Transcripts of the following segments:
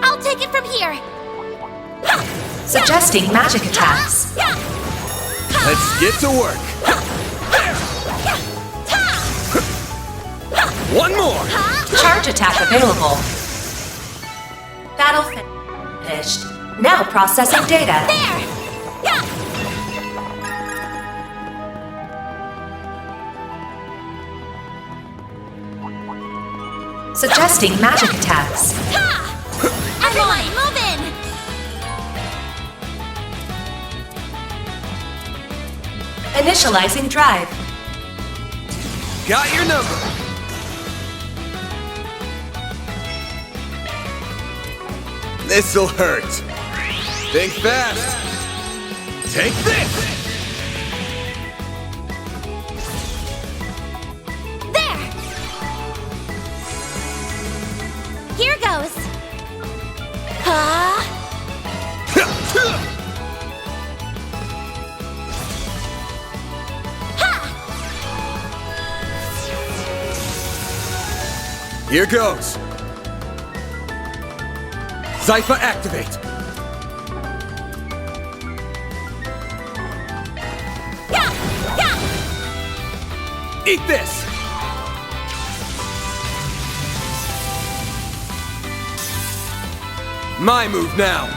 I'll take it from here. Suggesting magic attacks. Let's get to work. One more. Charge attack available. Battle finished. Now processing data. There! Suggesting magic attacks. Everyone, move in! Initializing drive. Got your number. This'll hurt. Think fast. Take this! There! Here goes. Here goes. Zypha activate. Eat this! My move now.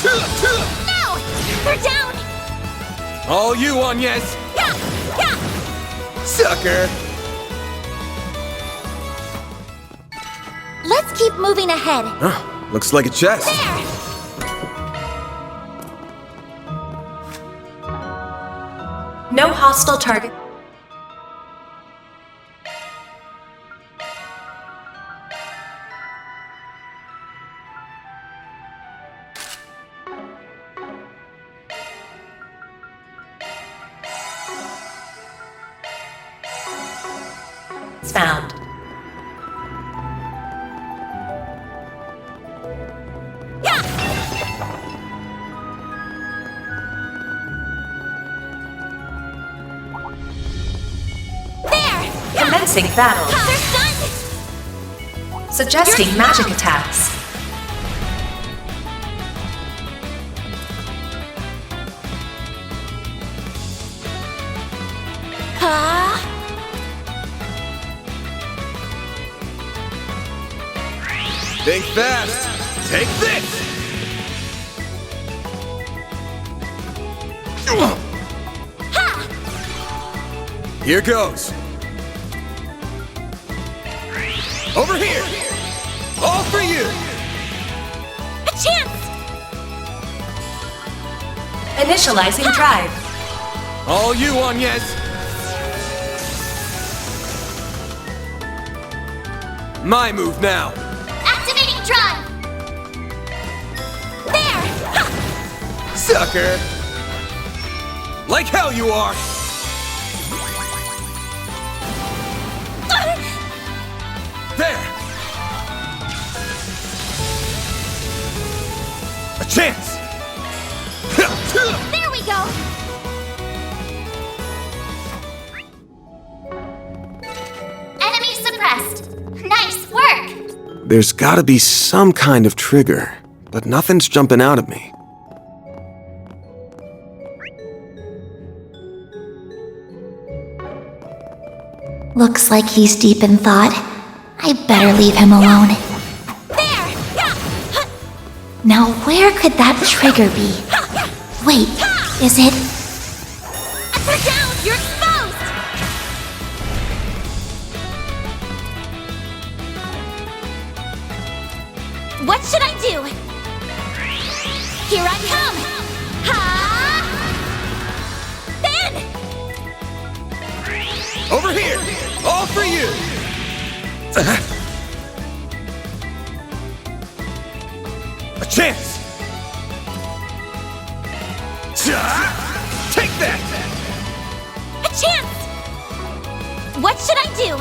No! They're down! All you, Agnes! Sucker! Let's keep moving ahead. Looks like a chest. There! No hostile target. Found. Commencing battle. They're stunned! Suggesting magic attacks. Think fast. Take this! Here goes. Over here! All for you! A chance! Initializing drive. All you, Agnes! My move now! Activating drive! There! Sucker! Like hell you are! There! A chance! There we go! Enemy suppressed. Nice work! There's gotta be some kind of trigger, but nothing's jumping out at me. Looks like he's deep in thought. I better leave him alone. There! Now where could that trigger be? Wait, is it? They're down! You're exposed! What should I do? Here I come! Ha! Ben! Over here! All for you! A chance! Take that! A chance! What should I do?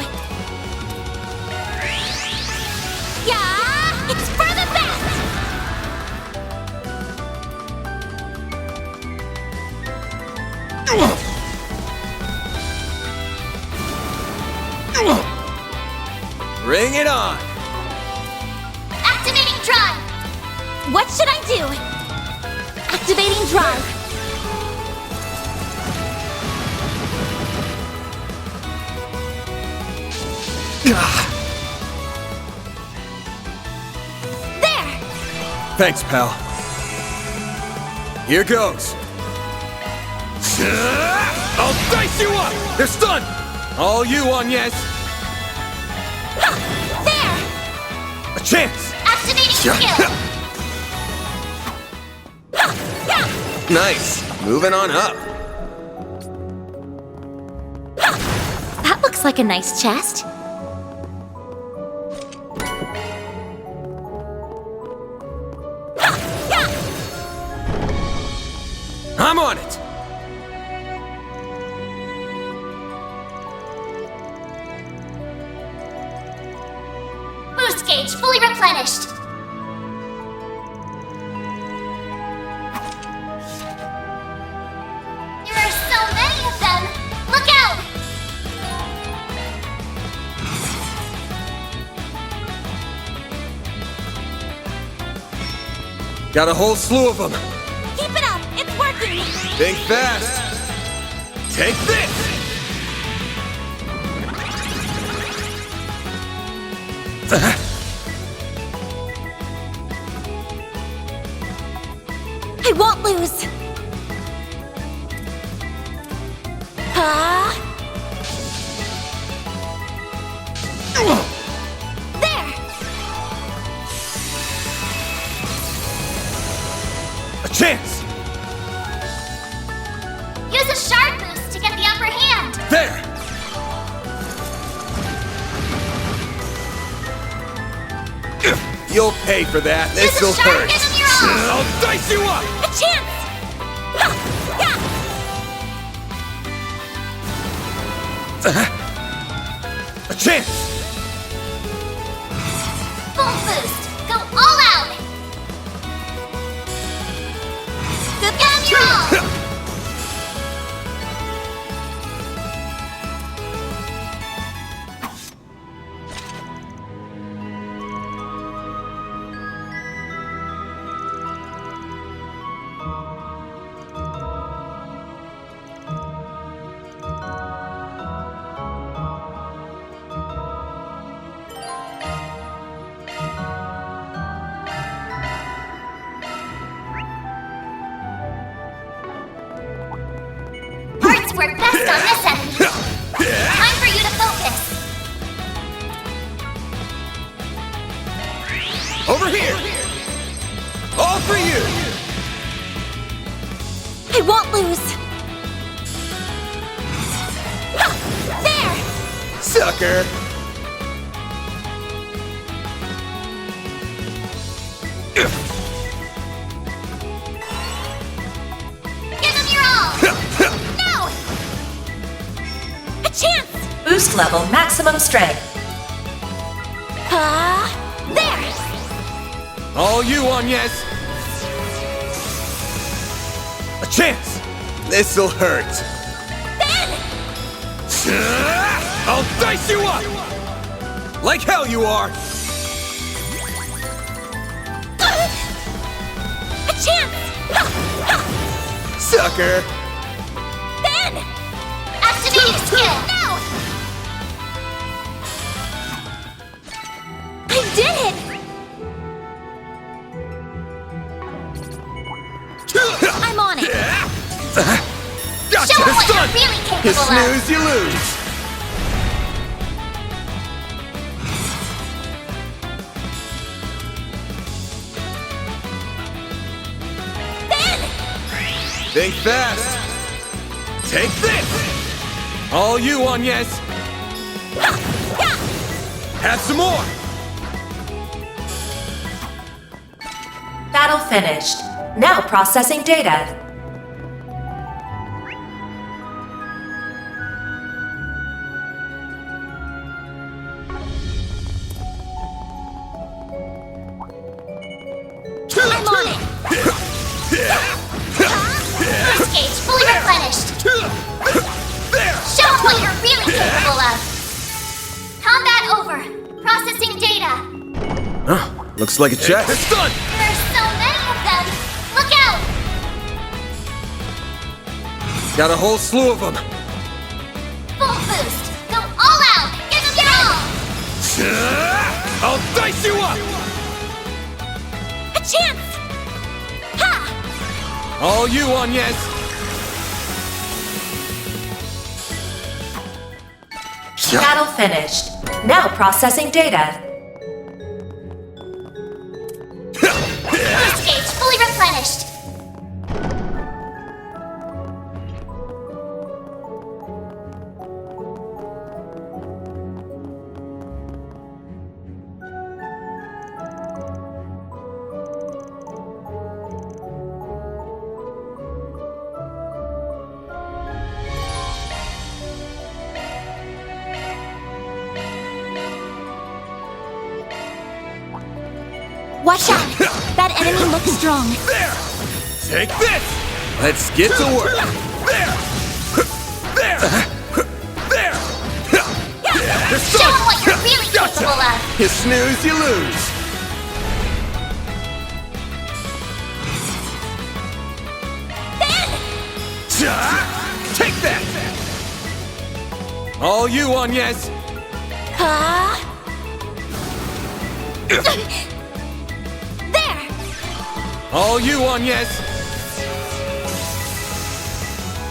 Yeah! It's for the best! Bring it on! Activating drive! What should I do? Activating drive. There! Thanks, pal. Here goes. I'll dice you up! They're stunned! All you, Agnes! There! A chance! Activating skill! Nice! Moving on up. That looks like a nice chest. I'm on it! Boost gauge fully replenished. There are so many of them! Look out! Got a whole slew of them. Keep it up! It's working! Think fast! Take this! I won't lose! There! A chance! Use a shard boost to get the upper hand! There! You'll pay for that. This'll shard, hurt. give him your all! I'll dice you up! A chance! A chance! Full boost! Go all out! Give him your all! Hearts work best on this enemy. Time for you to focus. Over here! All for you! I won't lose. There! Sucker! Give him your all! No! A chance! Boost level maximum strength. There! All you, Agnes! A chance! This'll hurt. Ben! I'll dice you up! Like hell you are! A chance! Sucker! Ben! Activating skill! No! I did it! I'm on it! Gotcha! Show 'em what Done! you're really You capable of! snooze, you lose! Ben! Think fast! Take this! All you, Agnes! Have some more! Battle finished. Now processing data. I'm on it! Boost gauge fully replenished! There! Show 'em what you're really capable of! Combat over! Processing Looks like a chest. It's done! There are so many of them! Look out! Got a whole slew of them. Full boost! Go all out! Give them your all! I'll dice you up! A chance! Ha! All you, Agnes. Battle finished. Now processing data. Boost gauge fully replenished! Watch out! That enemy looks strong. There! Take this! Let's get to work. There! There! There! It's Show done! them what you're really Gotcha! capable of! You snooze, you lose. Take that! All you, Agnes. Huh? There! All you, Agnes.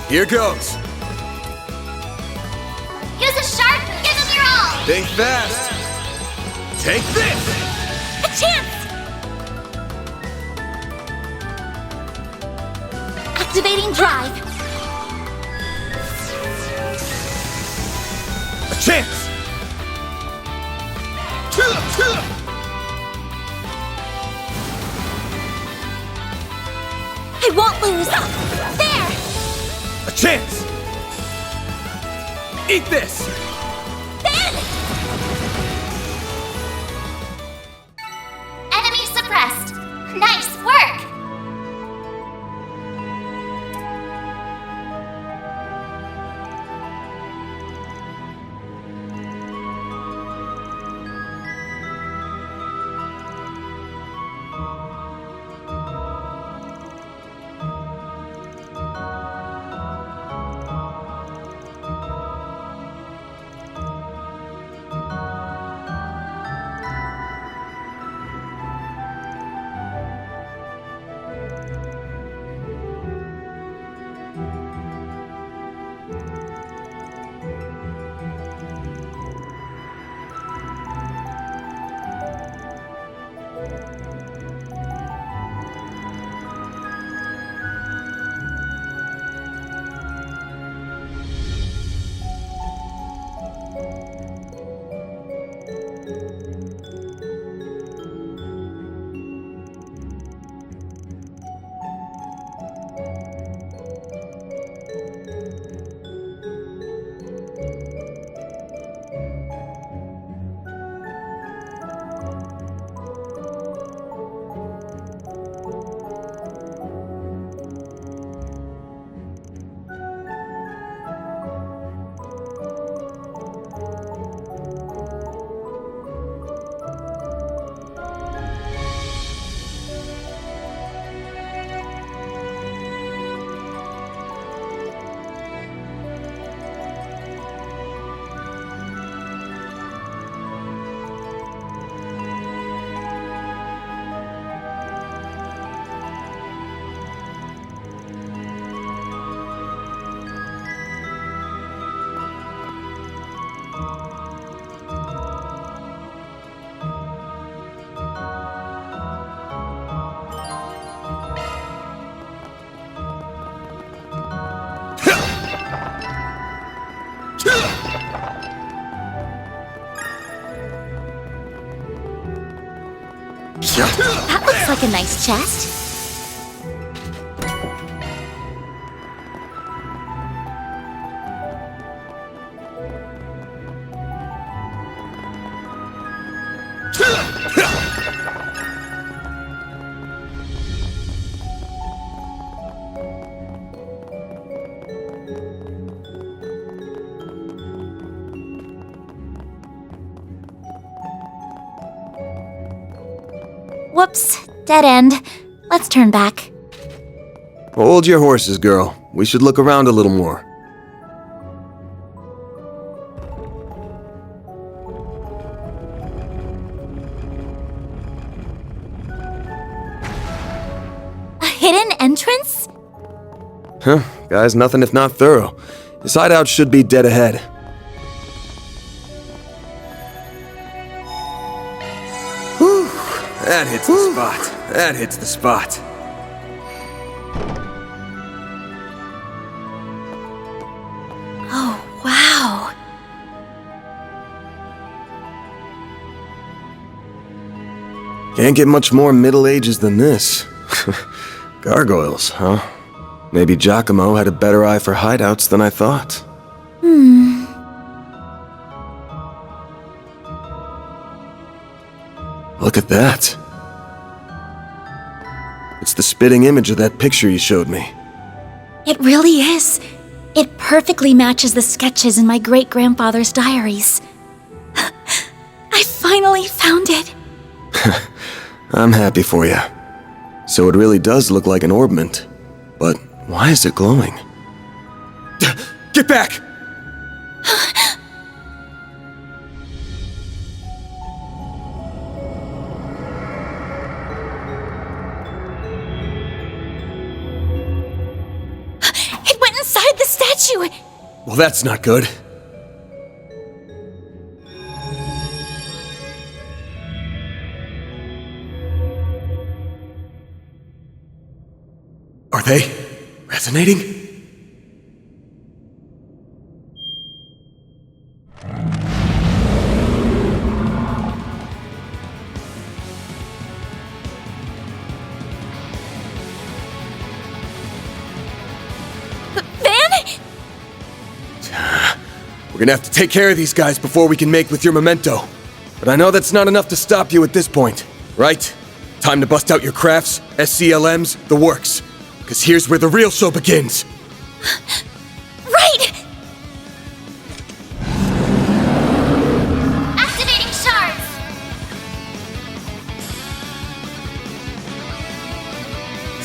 Here goes. Use a shark! Give them your all! Think fast. Take this! A chance! Activating drive! A chance! I won't lose! There! A chance! Eat this! Enemy suppressed! Nice work! That looks like a nice chest. Whoops, dead end. Let's turn back. Hold your horses, girl. We should look around a little more. A hidden entrance? Huh, guy's nothing if not thorough. His hideout should be dead ahead. Whew, that hits the spot. That hits the spot. Oh, wow. Can't get much more Middle Ages than this. Gargoyles, huh? Maybe Giacomo had a better eye for hideouts than I thought. Look at that. It's the spitting image of that picture you showed me. It really is. It perfectly matches the sketches in my great-grandfather's diaries. I finally found it. I'm happy for you. So it really does look like an orbment. But why is it glowing? Get back! It went inside the statue! Well, that's not good. Are they resonating? We're gonna have to take care of these guys before we can make with your memento. But I know that's not enough to stop you at this point, right? Time to bust out your crafts, SCLMs, the works. Because here's where the real show begins. Right! Activating shards.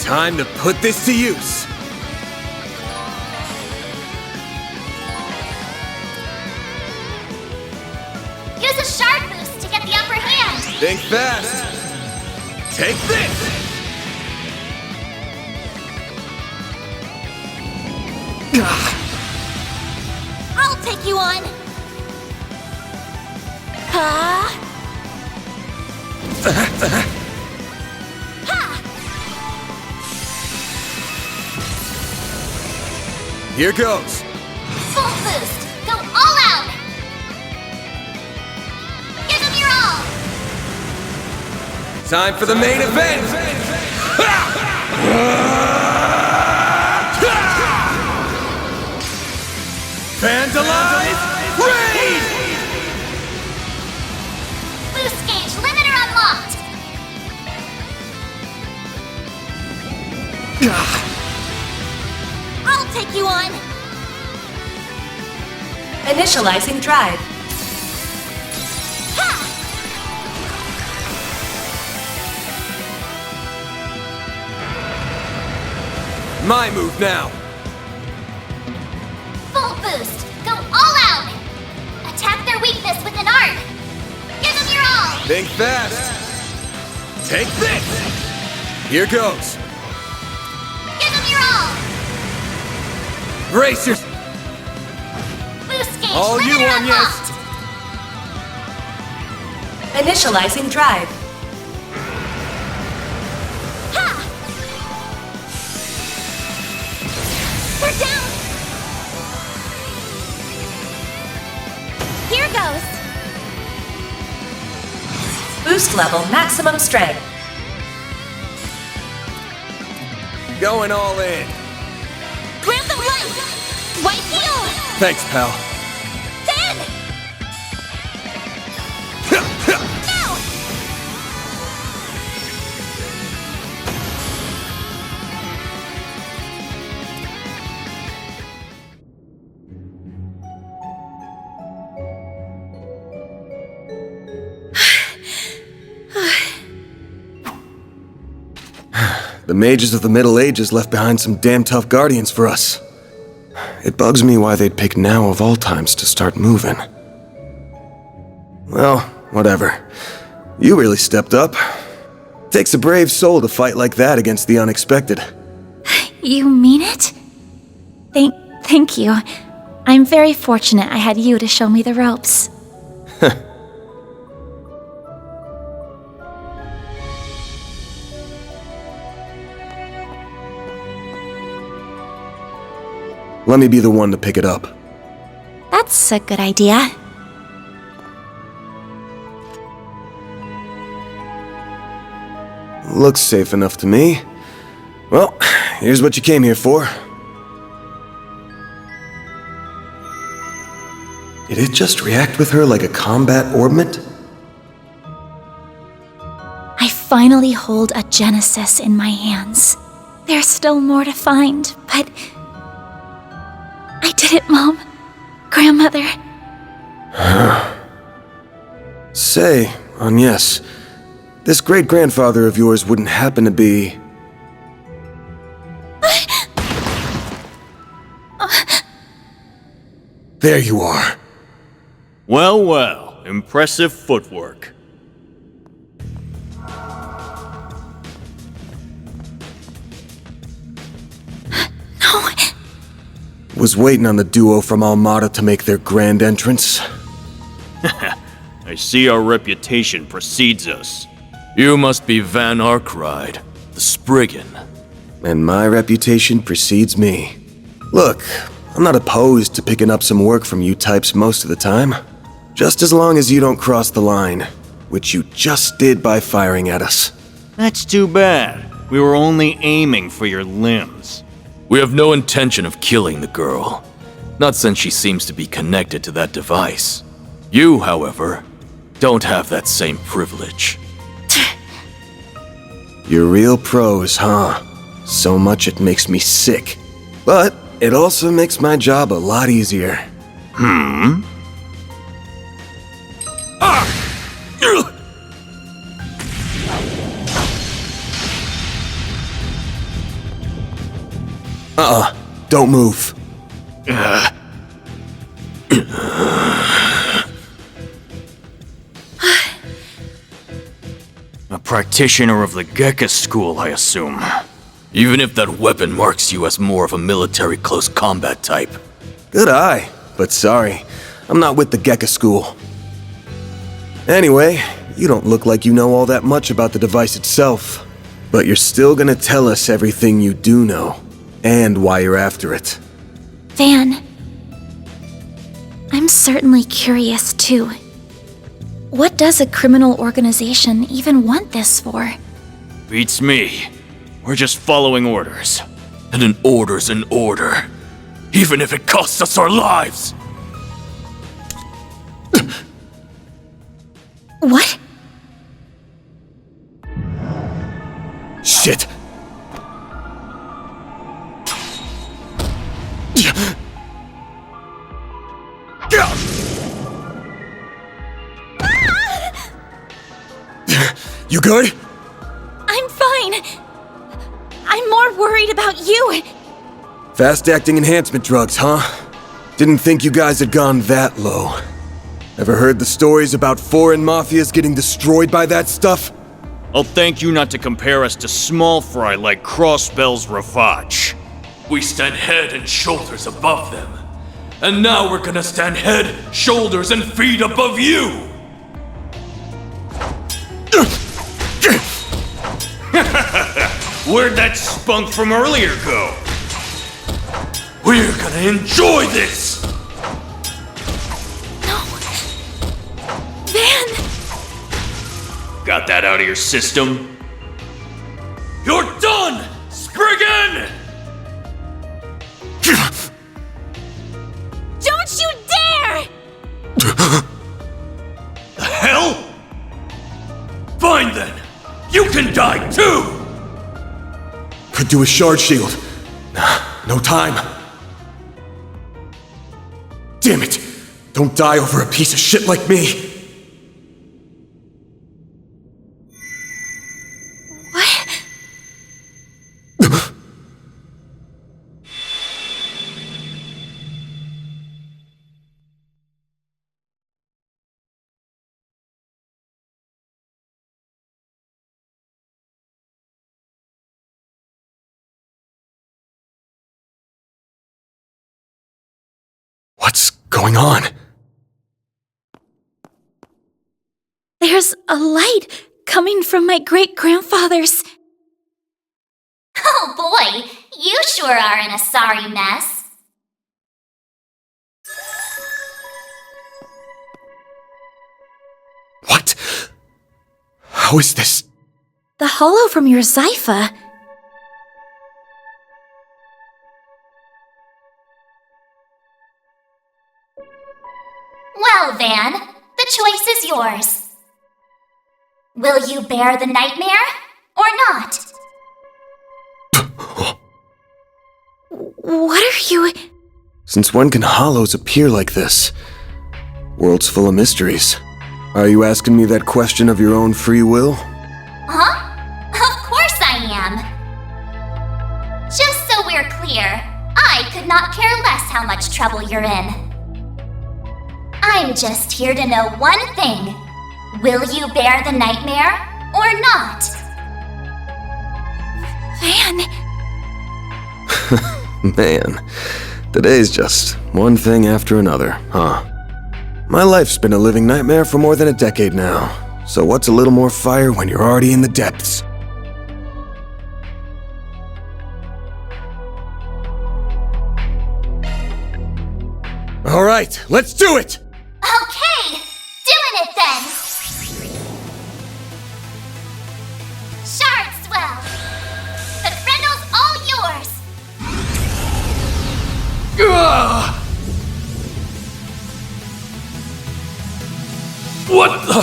Time to put this to use. Use a shard boost to get the upper hand. Think fast. Take this! I'll take you on. Ha! Here goes. Full boost. Go all out. Give them your all. Time for the main event! Vandalize! Raid! Boost gauge limiter unlocked. I'll take you on. Initializing drive. Ha! My move now. Full boost. Go all out. Attack their weakness with an arc. Give them your all. Think fast. Take this! Here goes. Give them your all. Brace your... Boost gauge All you limiter on, yes. unlocked. Initializing drive. Ha! We're down. Here goes. Boost level maximum strength. Going all in. Grab the light. White heal. Thanks, pal. Then. Now. The mages of the Middle Ages left behind some damn tough guardians for us. It bugs me why they'd pick now of all times to start moving. Well, whatever. You really stepped up. Takes a brave soul to fight like that against the unexpected. You mean it? Thank you. I'm very fortunate I had you to show me the ropes. Let me be the one to pick it up. That's a good idea. Looks safe enough to me. Well, here's what you came here for. Did it just react with her like a combat orbment? I finally hold a Genesis in my hands. There's still more to find, but... I did it, Mom. Grandmother. Say, Agnes, this great-grandfather of yours wouldn't happen to be... There you are. Well, well, impressive footwork. No. Was waiting on the duo from Almada to make their grand entrance. I see our reputation precedes us. You must be Van Arkwright, the Spriggan. And my reputation precedes me. Look, I'm not opposed to picking up some work from you types most of the time. Just as long as you don't cross the line, which you just did by firing at us. That's too bad. We were only aiming for your limbs. We have no intention of killing the girl. Not since she seems to be connected to that device. You, however, don't have that same privilege. You're real pros, huh? So much it makes me sick. But it also makes my job a lot easier. Don't move. A practitioner of the Gekka school, I assume. Even if that weapon marks you as more of a military close combat type. Good eye, but sorry, I'm not with the Gekka school. Anyway, you don't look like you know all that much about the device itself. But you're still gonna tell us everything you do know, and why you're after it. Van, I'm certainly curious too. What does a criminal organization even want this for? Beats me. We're just following orders. And an order's an order. Even if it costs us our lives! What? Shit! You good? I'm fine. I'm more worried about you. Fast-acting enhancement drugs, huh? Didn't think you guys had gone that low. Ever heard the stories about foreign mafias getting destroyed by that stuff? I'll thank you not to compare us to small fry like Crossbell's Rafach. We stand head and shoulders above them. And now we're gonna stand head, shoulders, and feet above you! Where'd that spunk from earlier go? We're gonna enjoy this! No. Van! Got that out of your system? You're done, Spriggan! Don't you dare! The hell? Fine then! You can die too! Could do a shard shield. Nah, no time. Damn it! Don't die over a piece of shit like me! What? going on? There's a light coming from my great-grandfather's. Oh boy, you sure are in a sorry mess. What? How is this? The hollow from your Zypha. Well, Van, the choice is yours. Will you bear the nightmare or not? What are you... Since when can hollows appear like this? World's full of mysteries. Are you asking me that question of your own free will? Huh? Of course I am. Just so we're clear, I could not care less how much trouble you're in. I'm just here to know one thing. Will you bear the nightmare or not? Van... Man, today's just one thing after another, huh? My life's been a living nightmare for more than a decade now. So what's a little more fire when you're already in the depths? All right, let's do it! Okay, doing it then! Shard swell! The Grendel's all yours! What the?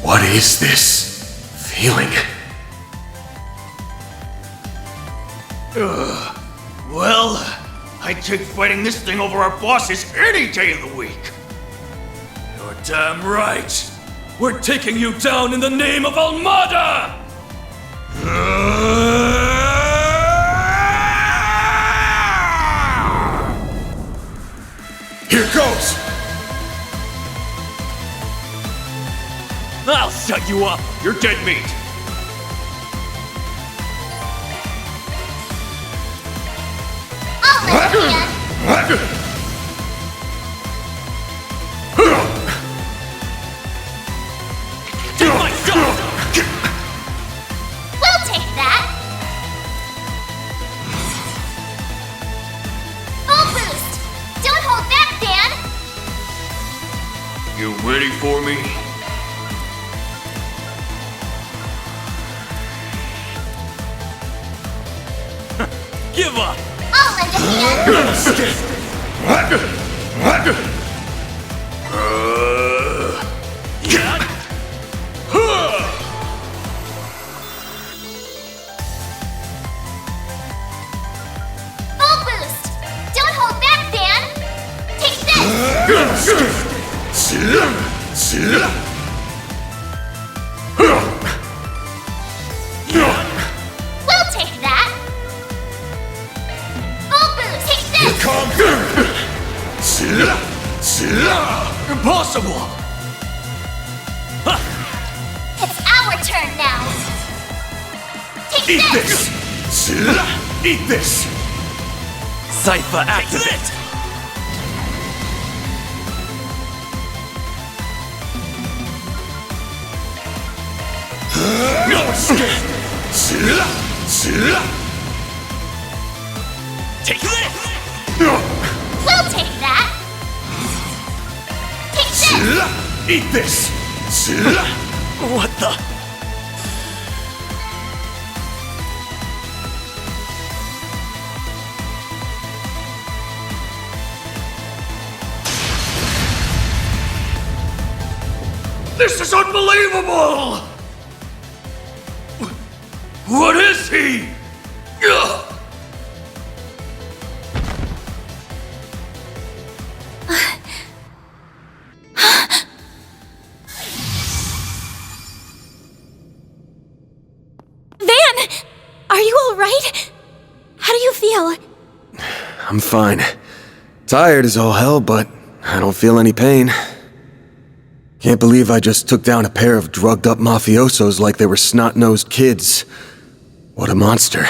What is this feeling? Well, I'd take fighting this thing over our bosses any day of the week. You're damn right. We're taking you down in the name of Almada! Here goes! I'll shut you up. You're dead meat. I'll let you in. Take my gun! We'll take that. Full boost. Don't hold back, Dan. You ready for me? Give up! I'll lend a hand. Full boost. Don't hold back, Dan. Take this. We'll take that. Full boost. Take this. Impossible! It's our turn now. Take Eat this. this! Eat this! Zypha activate! No escape! Take this! We'll take that. Take this. Eat this! What the? This is unbelievable! What is he? Ugh. alright? How do you feel? I'm fine. Tired as all hell, but I don't feel any pain. Can't believe I just took down a pair of drugged-up mafiosos like they were snot-nosed kids. What a monster.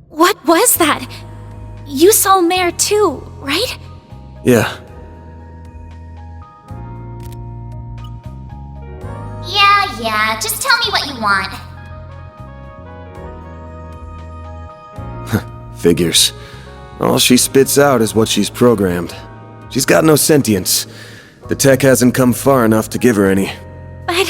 What was that? You saw Mare too, right? Yeah. Yeah, just tell me what you want. Figures. All she spits out is what she's programmed. She's got no sentience. The tech hasn't come far enough to give her any. But...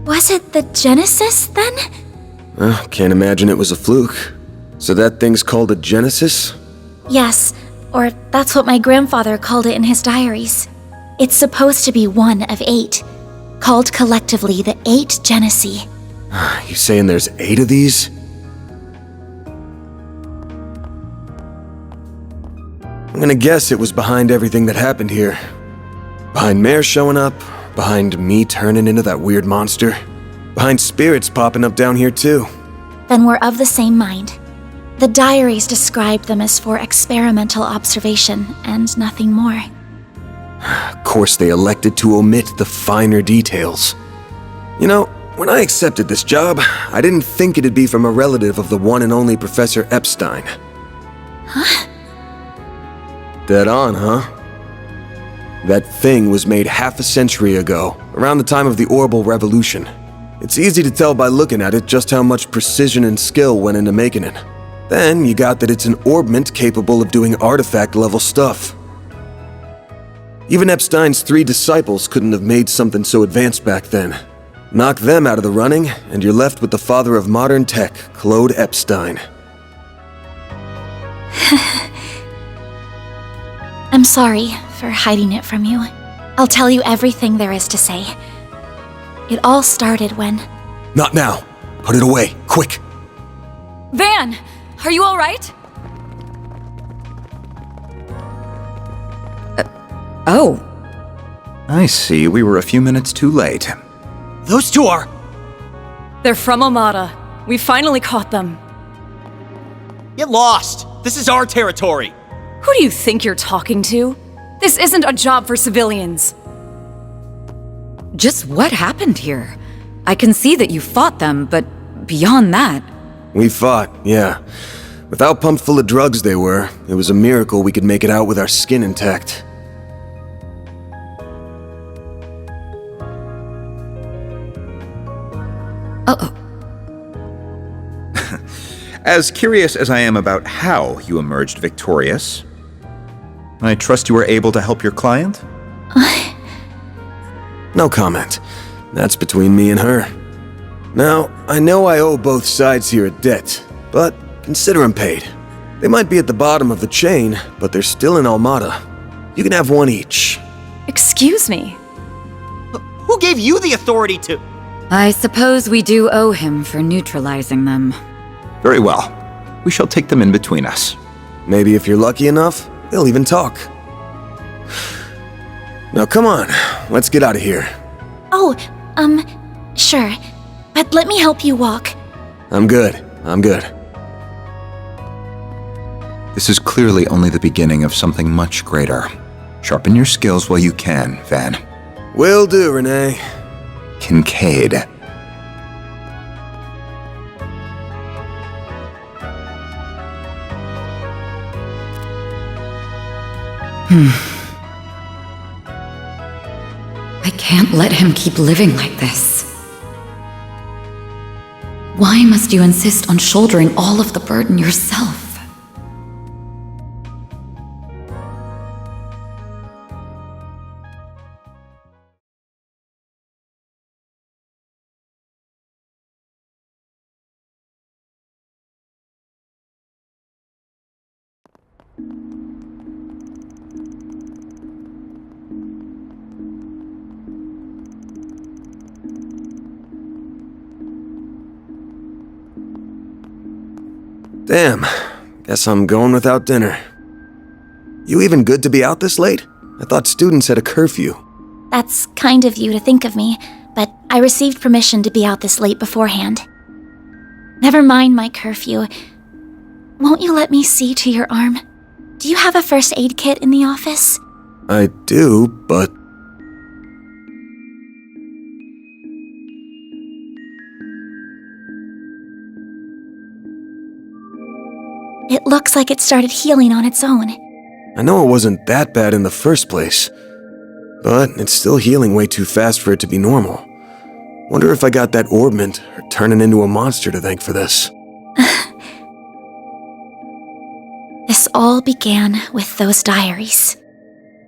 was it the Genesis, then? Can't imagine it was a fluke. So that thing's called a Genesis? Yes, or that's what my grandfather called it in his diaries. It's supposed to be one of 8, called collectively the 8 Genesi. You saying there's 8 of these? I'm gonna guess it was behind everything that happened here. Behind Mare showing up, behind me turning into that weird monster, behind spirits popping up down here too. Then we're of the same mind. The diaries described them as for experimental observation and nothing more. Of course they elected to omit the finer details. You know, when I accepted this job, I didn't think it'd be from a relative of the one and only Professor Epstein. Huh? Dead on, huh? That thing was made half a century ago, around the time of the Orbital Revolution. It's easy to tell by looking at it just how much precision and skill went into making it. Then you got that it's an orbment capable of doing artifact-level stuff. Even Epstein's 3 disciples couldn't have made something so advanced back then. Knock them out of the running, and you're left with the father of modern tech, Claude Epstein. I'm sorry for hiding it from you. I'll tell you everything there is to say. It all started when... Not now. Put it away, quick. Van, are you all right? Oh. I see, we were a few minutes too late. Those two are... They're from Omada. We finally caught them. Get lost! This is our territory! Who do you think you're talking to? This isn't a job for civilians. Just what happened here? I can see that you fought them, but beyond that... We fought, yeah. With how pumped full of drugs they were, it was a miracle we could make it out with our skin intact. Uh-oh. As curious as I am about how you emerged victorious, I trust you were able to help your client? No comment. That's between me and her. Now, I know I owe both sides here a debt, but consider them paid. They might be at the bottom of the chain, but they're still in Almada. You can have one each. Excuse me. Who gave you the authority to... I suppose we do owe him for neutralizing them. Very well. We shall take them in between us. Maybe if you're lucky enough, they'll even talk. Now come on, let's get out of here. Oh, sure. But let me help you walk. I'm good. This is clearly only the beginning of something much greater. Sharpen your skills while you can, Van. Will do, Renee. Kincaid. I can't let him keep living like this. Why must you insist on shouldering all of the burden yourself? Damn, guess I'm going without dinner. You even good to be out this late? I thought students had a curfew. That's kind of you to think of me, but I received permission to be out this late beforehand. Never mind my curfew. Won't you let me see to your arm? Do you have a first aid kit in the office? I do, but... It looks like it started healing on its own. I know it wasn't that bad in the first place, but it's still healing way too fast for it to be normal. Wonder if I got that orbment or turning into a monster to thank for this. This all began with those diaries.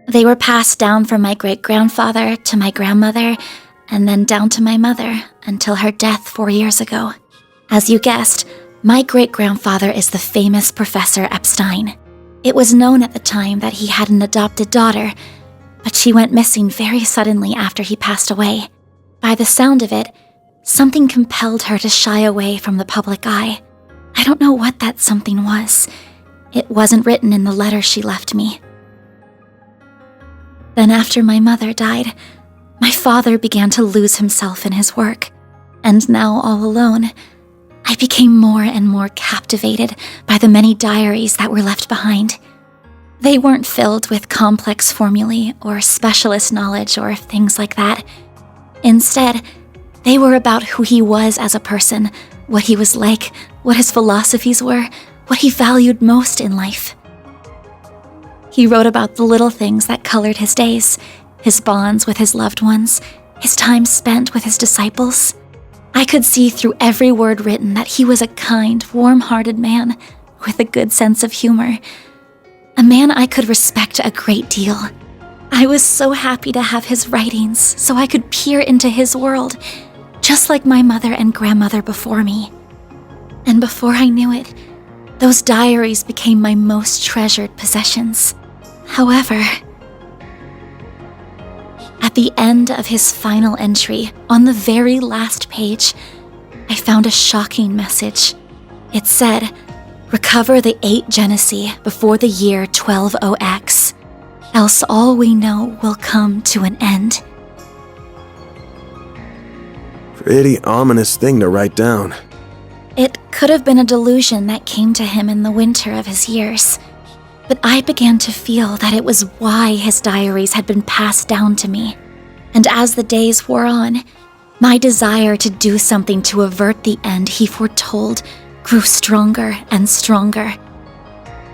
They were passed down from my great-grandfather to my grandmother, and then down to my mother until her death 4 years ago. As you guessed, my great-grandfather is the famous Professor Epstein. It was known at the time that he had an adopted daughter, but she went missing very suddenly after he passed away. By the sound of it, something compelled her to shy away from the public eye. I don't know what that something was. It wasn't written in the letter she left me. Then after my mother died, my father began to lose himself in his work, and now all alone, I became more and more captivated by the many diaries that were left behind. They weren't filled with complex formulae or specialist knowledge or things like that. Instead, they were about who he was as a person, what he was like, what his philosophies were, what he valued most in life. He wrote about the little things that colored his days, his bonds with his loved ones, his time spent with his disciples. I could see through every word written that he was a kind, warm-hearted man with a good sense of humor. A man I could respect a great deal. I was so happy to have his writings so I could peer into his world, just like my mother and grandmother before me. And before I knew it, those diaries became my most treasured possessions. However, at the end of his final entry, on the very last page, I found a shocking message. It said, "Recover the 8 Genesee before the year 120X, else all we know will come to an end." Pretty ominous thing to write down. It could have been a delusion that came to him in the winter of his years, but I began to feel that it was why his diaries had been passed down to me. And as the days wore on, my desire to do something to avert the end he foretold grew stronger and stronger.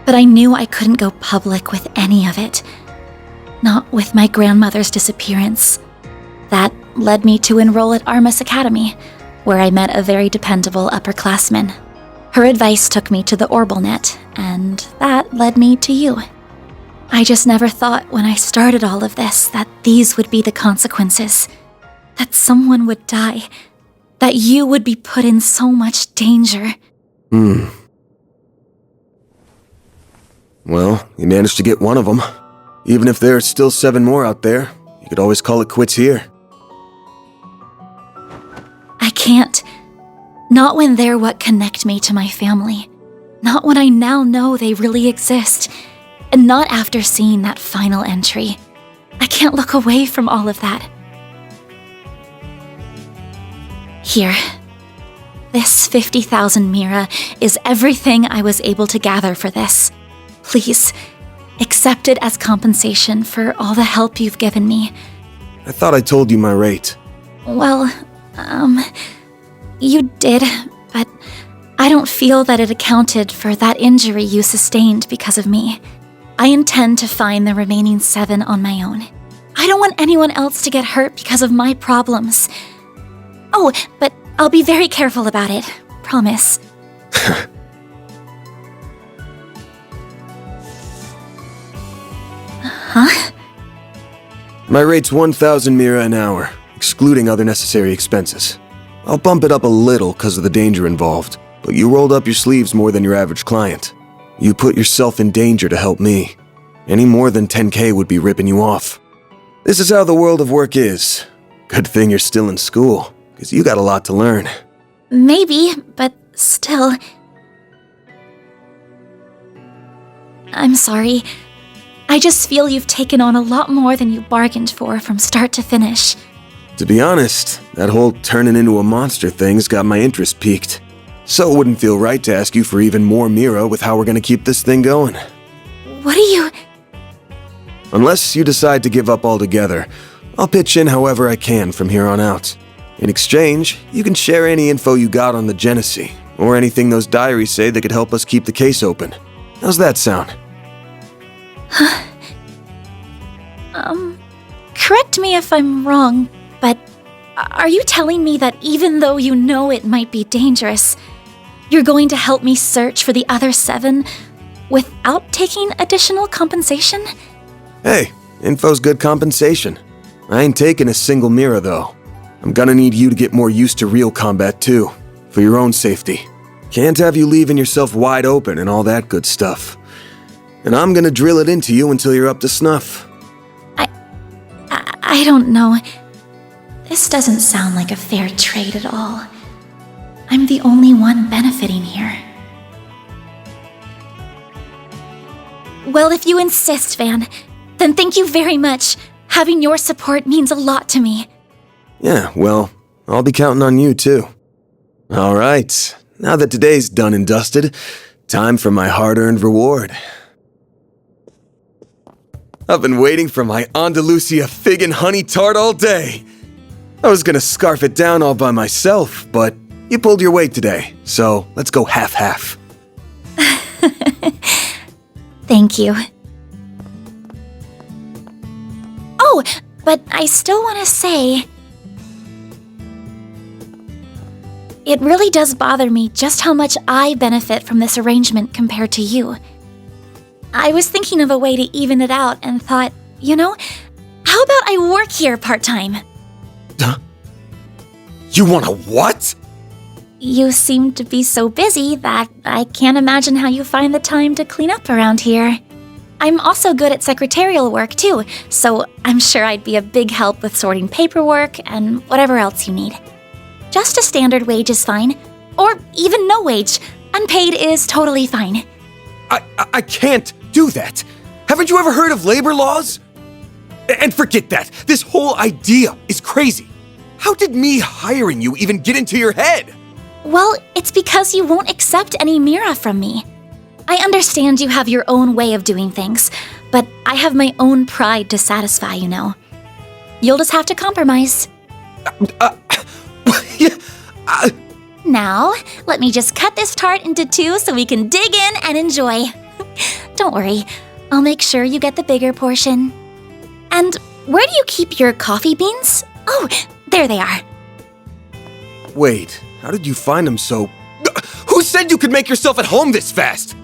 But I knew I couldn't go public with any of it. Not with my grandmother's disappearance. That led me to enroll at Armus Academy, where I met a very dependable upperclassman. Her advice took me to the Orbalnet, and that led me to you. I just never thought when I started all of this that these would be the consequences. That someone would die. That you would be put in so much danger. Well, you managed to get one of them. Even if there are still 7 more out there, you could always call it quits here. I can't. Not when they're what connect me to my family. Not when I now know they really exist. And not after seeing that final entry. I can't look away from all of that. Here. This 50,000 Mira is everything I was able to gather for this. Please, accept it as compensation for all the help you've given me. I thought I told you my rate. Well, you did, but I don't feel that it accounted for that injury you sustained because of me. I intend to find the remaining 7 on my own. I don't want anyone else to get hurt because of my problems. Oh, but I'll be very careful about it. Promise. Huh? My rate's 1,000 Mira an hour, excluding other necessary expenses. I'll bump it up a little because of the danger involved, but you rolled up your sleeves more than your average client. You put yourself in danger to help me. Any more than 10K would be ripping you off. This is how the world of work is. Good thing you're still in school, because you got a lot to learn. Maybe, but still. I'm sorry. I just feel you've taken on a lot more than you bargained for from start to finish. To be honest, that whole turning into a monster thing's got my interest piqued. So it wouldn't feel right to ask you for even more Mira with how we're gonna keep this thing going. What do you... Unless you decide to give up altogether, I'll pitch in however I can from here on out. In exchange, you can share any info you got on the Genesee, or anything those diaries say that could help us keep the case open. How's that sound? Correct me if I'm wrong, but are you telling me that even though you know it might be dangerous, you're going to help me search for the other 7 without taking additional compensation? Hey, info's good compensation. I ain't taking a single Mira, though. I'm gonna need you to get more used to real combat, too, for your own safety. Can't have you leaving yourself wide open and all that good stuff. And I'm gonna drill it into you until you're up to snuff. I don't know. This doesn't sound like a fair trade at all. I'm the only one benefiting here. Well, if you insist, Van, then thank you very much. Having your support means a lot to me. Yeah, well, I'll be counting on you, too. All right, now that today's done and dusted, time for my hard-earned reward. I've been waiting for my Andalusia fig and honey tart all day. I was gonna scarf it down all by myself, but you pulled your weight today, so let's go half-half. Thank you. Oh, but I still want to say... It really does bother me just how much I benefit from this arrangement compared to you. I was thinking of a way to even it out and thought, you know, how about I work here part-time? You want a what? You seem to be so busy that I can't imagine how you find the time to clean up around here. I'm also good at secretarial work too, so I'm sure I'd be a big help with sorting paperwork and whatever else you need. Just a standard wage is fine, or even no wage. Unpaid is totally fine. I can't do that. Haven't you ever heard of labor laws? And forget that. This whole idea is crazy. How did me hiring you even get into your head? Well, it's because you won't accept any Mira from me. I understand you have your own way of doing things, but I have my own pride to satisfy, you know. You'll just have to compromise. Now, let me just cut this tart into 2 so we can dig in and enjoy. Don't worry, I'll make sure you get the bigger portion. And where do you keep your coffee beans? Oh, there they are. Wait, how did you find them so... Who said you could make yourself at home this fast?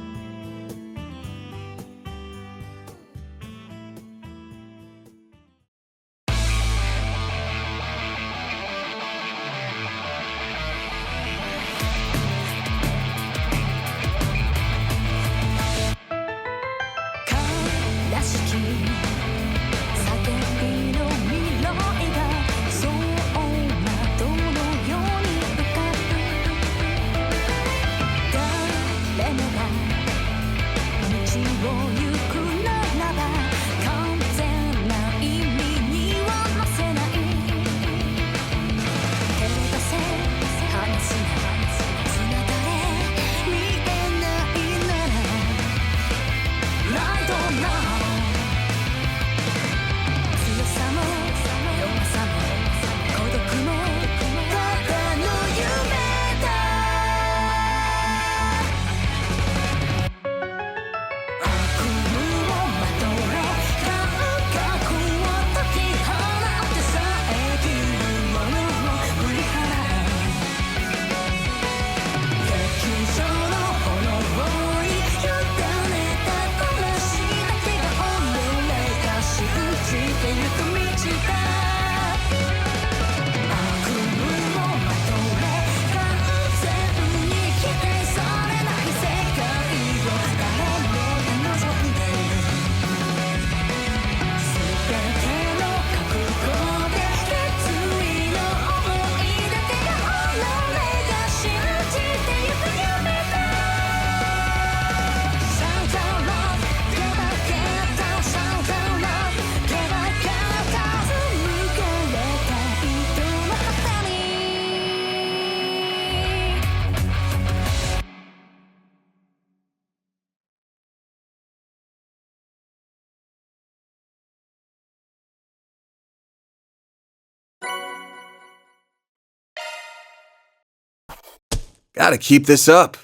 Gotta keep this up.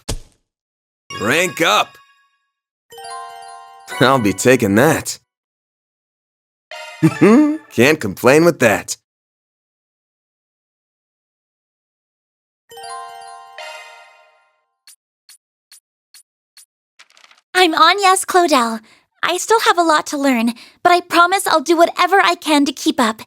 Rank up. I'll be taking that. Can't complain with that. I'm Agnes Claudel. I still have a lot to learn, but I promise I'll do whatever I can to keep up.